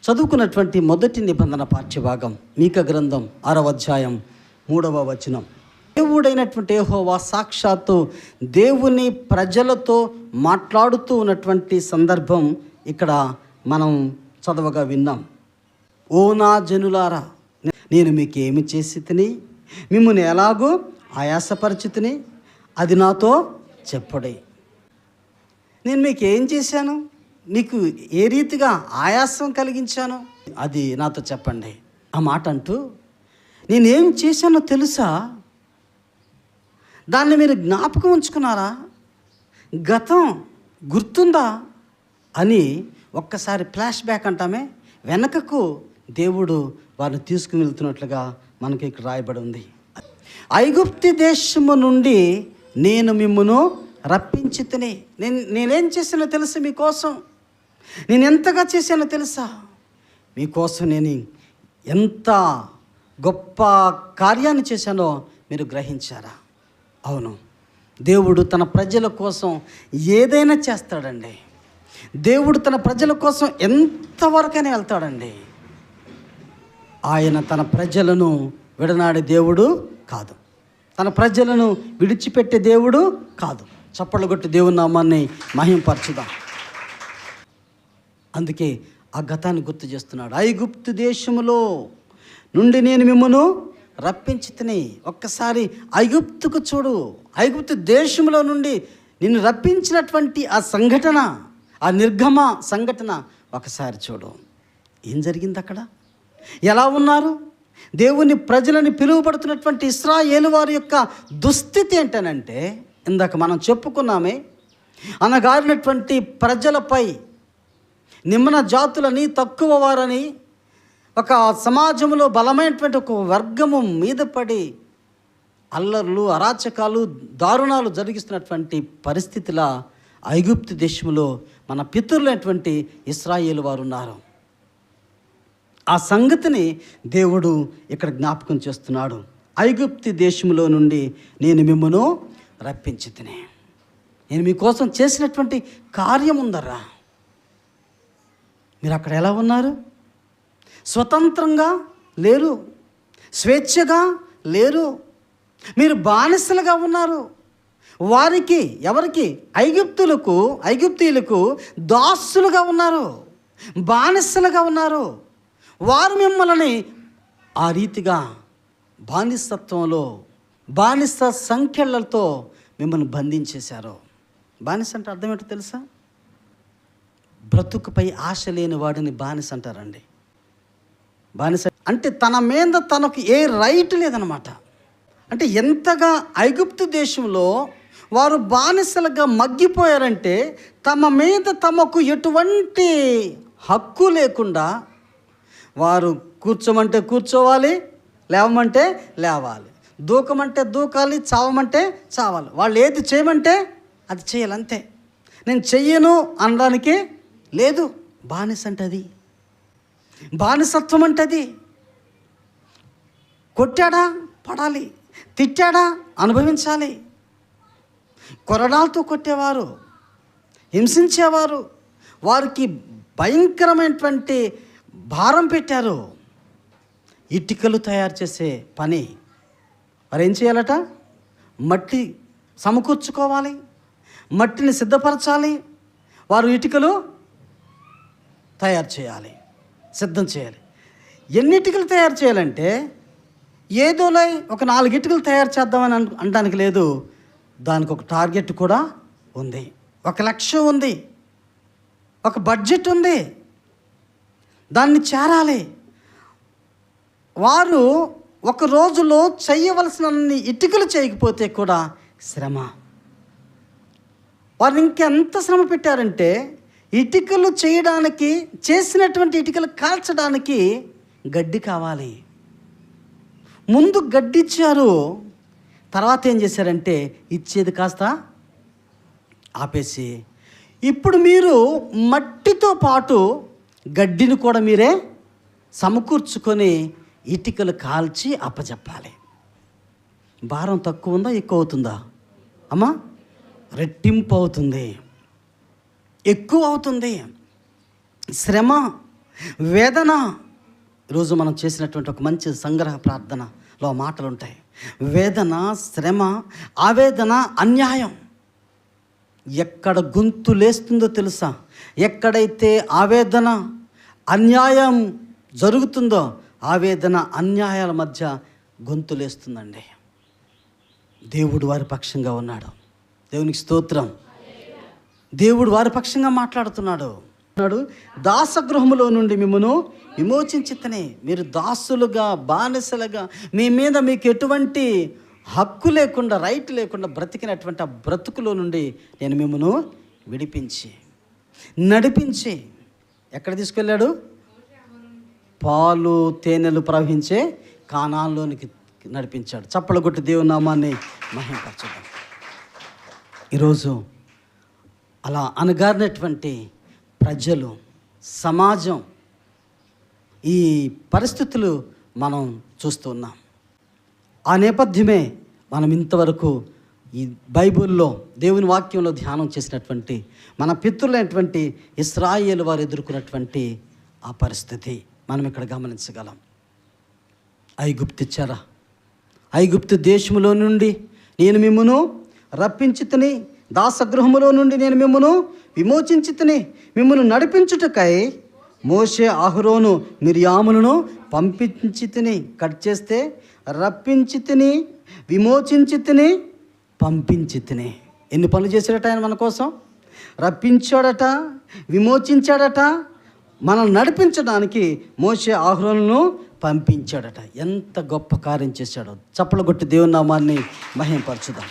చదువుకున్నటువంటి మొదటి నిబంధన పాఠ్యభాగం మీకా గ్రంథం 6వ అధ్యాయం 3వ వచనం. దేవుడైనటువంటి యెహోవా సాక్షాత్తు దేవుని ప్రజలతో మాట్లాడుతూ ఉన్నటువంటి సందర్భం ఇక్కడ మనం చదవగా విన్నాం. ఓ నా జనులారా, నేను మీకు ఏమి చేసి తిని మిమ్మల్ని ఎలాగో ఆయాసపరిచితిని అది నాతో చెప్పుడే. నేను మీకు ఏం చేశాను, మీకు ఏ రీతిగా ఆయాసం కలిగించాను అది నాతో చెప్పండి. ఆ మాట అంటూ నేనేం చేశానో తెలుసా, దాన్ని మీరు జ్ఞాపకం ఉంచుకున్నారా, గతం గుర్తుందా అని ఒక్కసారి ఫ్లాష్ బ్యాక్ అంటామే, వెనకకు దేవుడు వారిని తీసుకుని వెళ్తున్నట్లుగా మనకి ఇక్కడ రాయబడి ఉంది. ఐగుప్తు దేశము నుండి నేను మిమ్మును రప్పించి తిని, నేనేం చేశానో తెలుసా, మీకోసం నేను ఎంతగా చేశానో తెలుసా, మీకోసం నేను ఎంత గొప్ప కార్యాన్ని చేశానో మీరు గ్రహించారా? అవును, దేవుడు తన ప్రజల కోసం ఏదైనా చేస్తాడండి. దేవుడు తన ప్రజల కోసం ఎంతవరకైనా వెళ్తాడండి. ఆయన తన ప్రజలను విడనాడే దేవుడు కాదు, తన ప్రజలను విడిచిపెట్టే దేవుడు కాదు. చప్పట్లు కొట్టి దేవుని నామాన్ని మహింపరచుదాం. అందుకే ఆ గతాన్ని గుర్తు చేస్తున్నాడు. ఐగుప్తు దేశములో నుండి నేను మిమ్మను రప్పించి తిని. ఒక్కసారి ఐగుప్తుకు చూడు, ఐగుప్తు దేశంలో నుండి నిన్ను రప్పించినటువంటి ఆ సంఘటన, ఆ నిర్గమ సంఘటన ఒకసారి చూడు. ఏం జరిగింది అక్కడ, ఎలా ఉన్నారు? దేవుని ప్రజలని పిలువబడుతున్నటువంటి ఇశ్రాయేలు వారి యొక్క దుస్థితి ఏంటనంటే, ఇందాక మనం చెప్పుకున్నామే, అనగారినటువంటి ప్రజలపై నిమ్న జాతులని, తక్కువ వారని, ఒక సమాజంలో బలమైనటువంటి ఒక వర్గము మీద పడి అల్లర్లు, అరాచకాలు, దారుణాలు జరిగిస్తున్నటువంటి పరిస్థితిలా ఐగుప్తు దేశంలో మన పితరులైనటువంటి ఇశ్రాయేలు వారు ఉన్నారు. ఆ సంగతిని దేవుడు ఇక్కడ జ్ఞాపకం చేస్తున్నాడు. ఐగుప్తు దేశంలో నుండి నేను మిమ్మను రప్పించి తిని, నేను మీకోసం చేసినటువంటి కార్యం ఉందరా. మీరు అక్కడ ఎలా ఉన్నారు? స్వతంత్రంగా లేరు, స్వేచ్ఛగా లేరు, మీరు బానిసలుగా ఉన్నారు. వారికి, ఎవరికి? ఐగుప్తీయులకు దాసులుగా ఉన్నారు, బానిసలుగా ఉన్నారు. వారు మిమ్మల్ని ఆ రీతిగా బానిసత్వంలో, బానిస సంఖ్యలతో మిమ్మల్ని బంధించేశారు. బానిస అంటే అర్థం ఏంటో తెలుసా? బ్రతుకుపై ఆశ లేని వాడిని బానిస అంటారండి. బానిస అంటే తన మీద తనకు ఏ రైట్ లేదనమాట. అంటే ఎంతగా ఐగుప్తు దేశంలో వారు బానిసలుగా మగ్గిపోయారంటే, తమ మీద తమకు ఎటువంటి హక్కు లేకుండా వారు కూర్చోమంటే కూర్చోవాలి, లేవమంటే లేవాలి, దూకమంటే దూకాలి, చావమంటే చావాలి. వాళ్ళు ఏది చేయమంటే అది చేయాలి, అంతే. నేను చెయ్యను అనడానికి లేదు. బానిస అంటే అది, బానిసత్వం అంటే అది. కొట్టాడా పడాలి, తిట్టాడా అనుభవించాలి. కొరడాలతో కొట్టేవారు, హింసించేవారు, వారికి భయంకరమైనటువంటి భారం పెట్టారు. ఇటుకలు తయారు చేసే పని. వారు ఏం చేయాలట? మట్టి సమకూర్చుకోవాలి, మట్టిని సిద్ధపరచాలి, వారు ఇటుకలు తయారు చేయాలి, సిద్ధం చేయాలి. ఎన్ని ఇటుకలు తయారు చేయాలంటే, ఏదోలై ఒక 4 ఇటుకలు తయారు చేద్దామని అనడానికి లేదు. దానికి ఒక టార్గెట్ కూడా ఉంది, ఒక లక్ష్యం ఉంది, ఒక బడ్జెట్ ఉంది, దాన్ని చేరాలి. వారు ఒక రోజులో చేయవలసిన ఇటుకలు చేయకపోతే కూడా శ్రమ. వారు ఇంకెంత శ్రమ పెట్టారంటే, ఇటుకలు చేయడానికి, చేసినటువంటి ఇటుకలు కాల్చడానికి గడ్డి కావాలి. ముందు గడ్డి ఇచ్చారు, తర్వాత ఏం చేశారంటే ఇచ్చేది కాస్త ఆపేసి, ఇప్పుడు మీరు మట్టితో పాటు గడ్డిని కూడా మీరే సమకూర్చుకొని ఇటుకలు కాల్చి అప్పచెప్పాలి. భారం తక్కువ ఉందా, ఎక్కువ అవుతుందా అమ్మా? రెట్టింపు అవుతుంది, ఎక్కువ అవుతుంది. శ్రమ వేదన. ఈరోజు మనం చేసినటువంటి ఒక మంచి సంగ్రహ ప్రార్థనలో మాటలు ఉంటాయి. వేదన, శ్రమ, ఆవేదన, అన్యాయం. ఎక్కడ గొంతు లేస్తుందో తెలుసా? ఎక్కడైతే ఆవేదన, అన్యాయం జరుగుతుందో, ఆవేదన అన్యాయాల మధ్య గొంతు లేస్తుందండి. దేవుడు వారి పక్షంగా ఉన్నాడు. దేవునికి స్తోత్రం. దేవుడు వారి పక్షంగా మాట్లాడుతున్నాడు. దాసగృహములో నుండి మిమ్మను విమోచించితనే. మీరు దాసులుగా, బానిసలుగా, మీ మీద మీకు ఎటువంటి హక్కు లేకుండా, రైట్ లేకుండా బ్రతికినటువంటి ఆ బ్రతుకులో నుండి నేను మిమ్మను విడిపించి, నడిపించి ఎక్కడ తీసుకెళ్ళాడు? పాలు తేనెలు ప్రవహించే కానాన్లోనికి నడిపించాడు. చప్పలు కొట్టి దేవుని నామాన్ని మహిమపరచడం. ఈరోజు అలా అనగారినటువంటి ప్రజలు, సమాజం, ఈ పరిస్థితులు మనం చూస్తూ ఉన్నాం. ఆ నేపథ్యమే మనం ఇంతవరకు ఈ బైబిల్లో, దేవుని వాక్యంలో ధ్యానం చేసినటువంటి మన పితరులైనటువంటి ఇశ్రాయేలు వారు ఎదుర్కొన్నటువంటి ఆ పరిస్థితి మనం ఇక్కడ గమనించగలం. ఐగుప్తు దేశములో నుండి నేను మిమ్మును రప్పించితిని, దాసగృహములో నుండి నేను మిమ్మును విమోచించితిని, మిమ్మును నడిపించుటకై మోషే, అహరోను, మిర్యాములను పంపించితిని. కట్ చేస్తే రప్పించితిని, విమోచించితిని, పంపించితిని. ఎన్ని పనులు చేశాడట ఆయన మన కోసం? రప్పించాడట, విమోచించాడట, మనల్ని నడిపించడానికి మోషే, అహరోనును పంపించాడట. ఎంత గొప్ప కార్యం చేశాడో. చప్పలు కొట్టి దేవుని నామాన్ని మహిమపరచుదాం.